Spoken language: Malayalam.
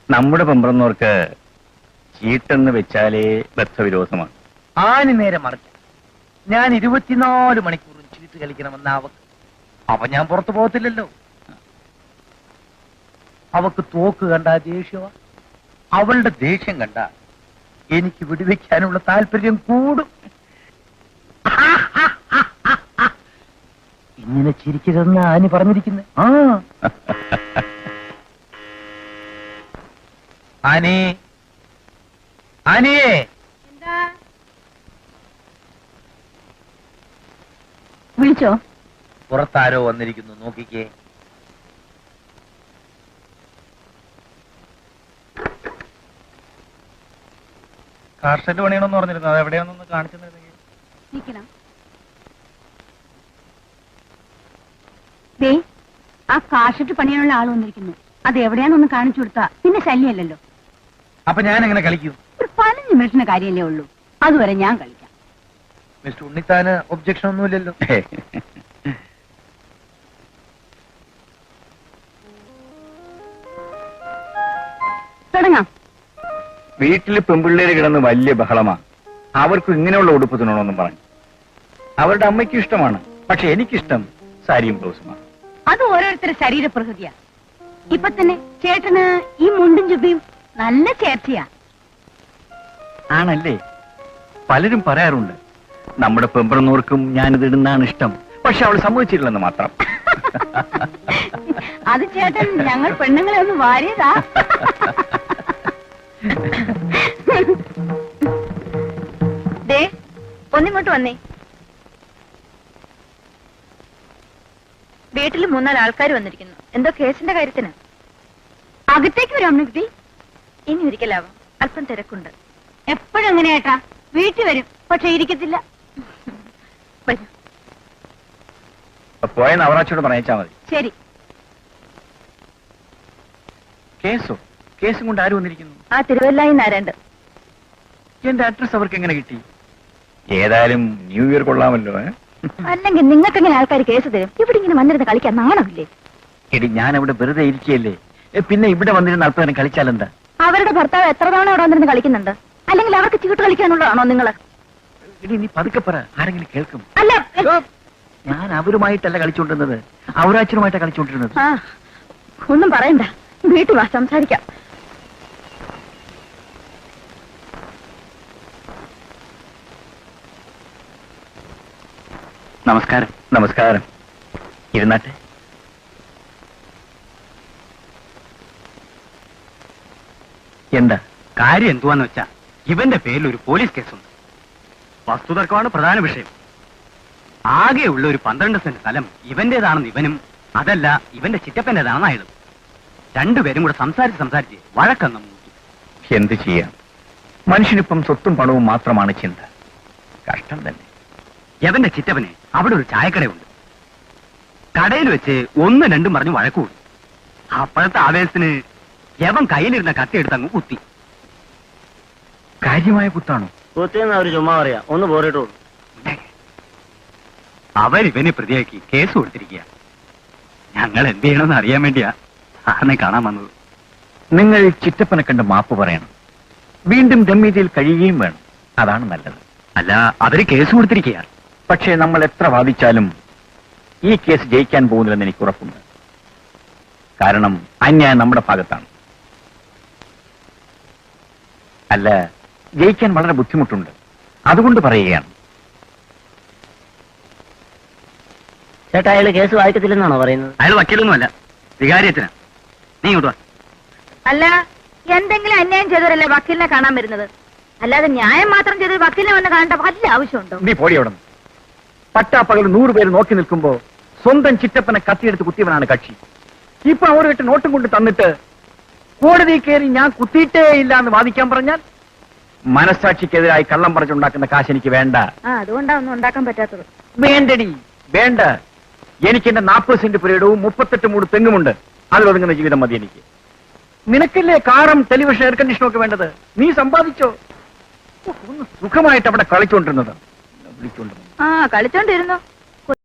നമ്മുടെ പെമ്പറന്നവർക്ക് ചീട്ടെന്ന് വെച്ചാലേ ബദ്ധവിരോധമാണ്. ആന് നേരെ മറിച്ച് ഞാൻ 24 മണിക്കൂറും ചീട്ട് കളിക്കണമെന്ന അവക്ക്. അപ്പൊ ഞാൻ പുറത്തു പോകത്തില്ലല്ലോ. അവക്ക് തോക്ക് കണ്ട ദേഷ്യവ. അവളുടെ ദേഷ്യം കണ്ട എനിക്ക് വെടിവെക്കാനുള്ള താല്പര്യം കൂടും. ഇങ്ങനെ ചിരിക്കരുതെന്ന് ആനി പറഞ്ഞിരിക്കുന്നത്. ആനി, ആനിയേ, വിളിച്ചോ? പുറത്താരോ വന്നിരിക്കുന്നു, നോക്കിക്കേ. കാർഷെറ്റ് പണിയണമെന്ന് പറഞ്ഞിരുന്നു, അത് എവിടെയാണെന്നൊന്ന് കാണിച്ചു തന്നിരുന്നെങ്കിൽ. നിക്കണം. ദേ, ആ കാർഷെറ്റ് പണിയാനുള്ള ആൾ വന്നിരിക്കുന്നു. അത് എവിടെയാണെന്നൊന്ന് കാണിച്ചു കൊടുത്താ പിന്നെ ശല്യമല്ലല്ലോ. അപ്പൊ ഞാൻ എങ്ങനെ കളിക്കും? ഒരു 15 മിനിറ്റിന് കാര്യമല്ലേ ഉള്ളൂ. അതുവരെ ഞാൻ കളിക്കാം. മിസ്റ്റർ ഉണ്ണിത്താന് ഒബ്ജക്ഷൻ ഒന്നുമില്ലല്ലോ? തുടങ്ങാം. വീട്ടില് പെമ്പിള്ളേര് കിടന്ന് വലിയ ബഹളമാ. അവർക്ക് ഇങ്ങനെയുള്ള ഉടുപ്പ് തിന്നണമെന്നും പറഞ്ഞു. അവരുടെ അമ്മയ്ക്കും ഇഷ്ടമാണ്, പക്ഷെ എനിക്കിഷ്ടം സാരിയും ബ്ലൗസുമാണ്. അത് ഓരോരുത്തരുടെ ശരീരപ്രകൃതിയാ. ഇപ്പൊ തന്നെ ചേട്ടന് ഈ മുണ്ടും ചുബിയും നല്ല ചേർച്ചയാ. ആണല്ലേ? പലരും പറയാറുണ്ട് നമ്മുടെ പെമ്പറന്നോർക്കും ഞാനിത് ഇടുന്നതാണ് ഇഷ്ടം, പക്ഷെ അവൾ സമ്മതിച്ചിട്ടില്ലെന്ന് മാത്രം. അത് ചേട്ടൻ ഞങ്ങൾ പെണ്ണുങ്ങളെ ഒന്ന് വാരിയതാ. ദേ, ഒന്നിങ്ങോട്ട് വന്നേ. വീട്ടിൽ 3-4 ആൾക്കാർ വന്നിരിക്കുന്നു. എന്തോ കേസിന്റെ കാര്യത്തിന്. അകത്തേക്ക് വരാം നികുതി. ഇനി ഒരിക്കലാവാം, അല്പം തിരക്കുണ്ട്. എപ്പോഴെങ്ങനെയാട്ടാ? വീട്ടിൽ വരും, പക്ഷെ ഇരിക്കത്തില്ല. വരും. പോയ നവറാച്ചോട് പറഞ്ഞാ മതി. ശരി. കേസോ? കേസും കൊണ്ട് ആര് വന്നിരിക്കുന്നു? ആ തിരുവല്ലായി നാരായണ്ട്. എന്റെ അഡ്രസ് അവർക്ക് എങ്ങനെ കിട്ടി? ഏതായാലും ന്യൂ ഇയർ കൊള്ളാമല്ലോ. അല്ലെങ്കിൽ നിങ്ങൾക്ക് എങ്ങനെ ആൾക്കാർ കേസ് തരും? ഇവിടെ ഇങ്ങനെ വന്നിരുന്ന് കളിക്കാൻ നാണമില്ലേ? എടി, ഞാൻ അവിടെ വെറുതെ ഇരിക്കുകയല്ലേ, പിന്നെ ഇവിടെ വന്നിരുന്ന അല്പം കളിച്ചാലെന്താ? അവരുടെ ഭർത്താവ് എത്ര തവണ അവിടെ വന്നിരുന്ന് കളിക്കുന്നുണ്ട്? അല്ലെങ്കിൽ അവർക്ക് ചീട്ട് കളിക്കാനുള്ളതാണോ നിങ്ങള്? എടി, നീ പതുക്കെ പറ, ആരെങ്കിലും കേൾക്കും. അല്ല, ഞാൻ അവരുമായിട്ടല്ല കളിച്ചോണ്ടിരുന്നത്, അവരാച്ചനുമായിട്ടാണ് കളിച്ചോണ്ടിരുന്നത്. ആ, ഒന്നും പറയണ്ട, വീട്ടിൽ വാ, സംസാരിക്കാം. നമസ്കാരം. നമസ്കാരം. ഇരുന്നാട്ടെ. എന്താ കാര്യം? എന്തുവാന്ന് വെച്ചാ, ഇവന്റെ പേരിൽ ഒരു പോലീസ് കേസുണ്ട്. വസ്തുതർക്കമാണ് പ്രധാന വിഷയം. ആകെയുള്ള ഒരു 12 സെന്റ് സ്ഥലം ഇവന്റേതാണെന്ന് ഇവനും, അതല്ല ഇവന്റെ ചിറ്റപ്പന്റേതാണെന്ന് അയാളും. രണ്ടുപേരും കൂടെ സംസാരിച്ച് വഴക്കങ്ങ് മൂത്തു. എന്ത് ചെയ്യാം, മനുഷ്യനിപ്പം സ്വത്തും പണവും മാത്രമാണ് ചിന്ത. കഷ്ടം തന്നെ. യവന്റെ ചിറ്റപ്പന് അവിടെ ഒരു ചായക്കടയുണ്ട്. കടയിൽ വെച്ച് 1-2 പറഞ്ഞ് വഴക്കൂടും. അപ്പോഴത്തെ ആവേശത്തിന് യവൻ കയ്യിലിരുന്ന കത്തിയെടുത്ത് അങ്ങ് കുത്തി. കാര്യമായ കുത്താണോ? കുത്തിയെന്ന് അവര് ചുമ്മാ പറയാ, ഒന്ന് പോറിട്ടു. അവരിവനെ പ്രതിയാക്കി കേസ് കൊടുത്തിരിക്കുക. ഞങ്ങൾ എന്ത് ചെയ്യണമെന്ന് അറിയാൻ വേണ്ടിയാ സാറിനെ കാണാൻ വന്നത്. നിങ്ങൾ ചിറ്റപ്പനെ കണ്ട് മാപ്പ് പറയണം, വീണ്ടും രമ്യതയിൽ കഴിയുകയും വേണം. അതാണ് നല്ലത്. അല്ല, അവര് കേസ് കൊടുത്തിരിക്കുക. പക്ഷേ നമ്മൾ എത്ര വാദിച്ചാലും ഈ കേസ് ജയിക്കാൻ പോകുന്നില്ലെന്ന് എനിക്ക് ഉറപ്പുണ്ട്. കാരണം അന്യായം നമ്മുടെ ഭാഗത്താണ്. അല്ല, ജയിക്കാൻ വളരെ ബുദ്ധിമുട്ടുണ്ട്, അതുകൊണ്ട് പറയുകയാണ്. ചേട്ടാ, അയാള് കേസ് വായിക്കത്തില്ലെന്നാണോ പറയുന്നത്? അയാൾ വക്കീലൊന്നുമല്ല, വികാരിയത്തിനാ. നീ ഇങ്ങോട്ട് വാ. അല്ല, എന്തെങ്കിലും അന്യായം ചെയ്തവരല്ലേ വക്കീലിനെ കാണാൻ വരുന്നത്? അല്ലാതെ ന്യായം മാത്രം ചെയ്ത് വക്കീലിനെ വന്ന് കാണേണ്ട വല്ല ആവശ്യമുണ്ടോ? നീ പോടി അവിടെ. പട്ടാപ്പകൽ 100 പേര് നോക്കി നിൽക്കുമ്പോ സ്വന്തം ചിറ്റപ്പനെ കത്തിയെടുത്ത് കുത്തിയവനാണ് കക്ഷി. ഇപ്പൊ അവർ വിട്ട് നോട്ടും കൊണ്ട് തന്നിട്ട് കോടതി കയറി ഞാൻ കുത്തിയിട്ടേ ഇല്ല എന്ന് വാദിക്കാൻ പറഞ്ഞാൽ മനസ്സാക്ഷിക്കെതിരായി കള്ളം പറഞ്ഞുണ്ടാക്കുന്ന കാശ് എനിക്ക് വേണ്ട. അതുകൊണ്ടാ ഒന്നും ഉണ്ടാക്കാൻ പറ്റാത്തത്. വേണ്ടടി, വേണ്ട. എനിക്ക് എന്റെ 40 സെന്റ് പുരയിടവും 38 മൂട് തെങ്ങുമുണ്ട്. അതിലൊതുങ്ങുന്ന ജീവിതം മതി എനിക്ക്. നിനക്കല്ലേ കാറും ടെലിവിഷൻ എയർ കണ്ടീഷനും ഒക്കെ വേണ്ടത്? നീ സമ്പാദിച്ചോ. ഒന്ന് സുഖമായിട്ട് അവിടെ കളിച്ചോണ്ടിരുന്നത്. കളിച്ചോണ്ടിരുന്നോ?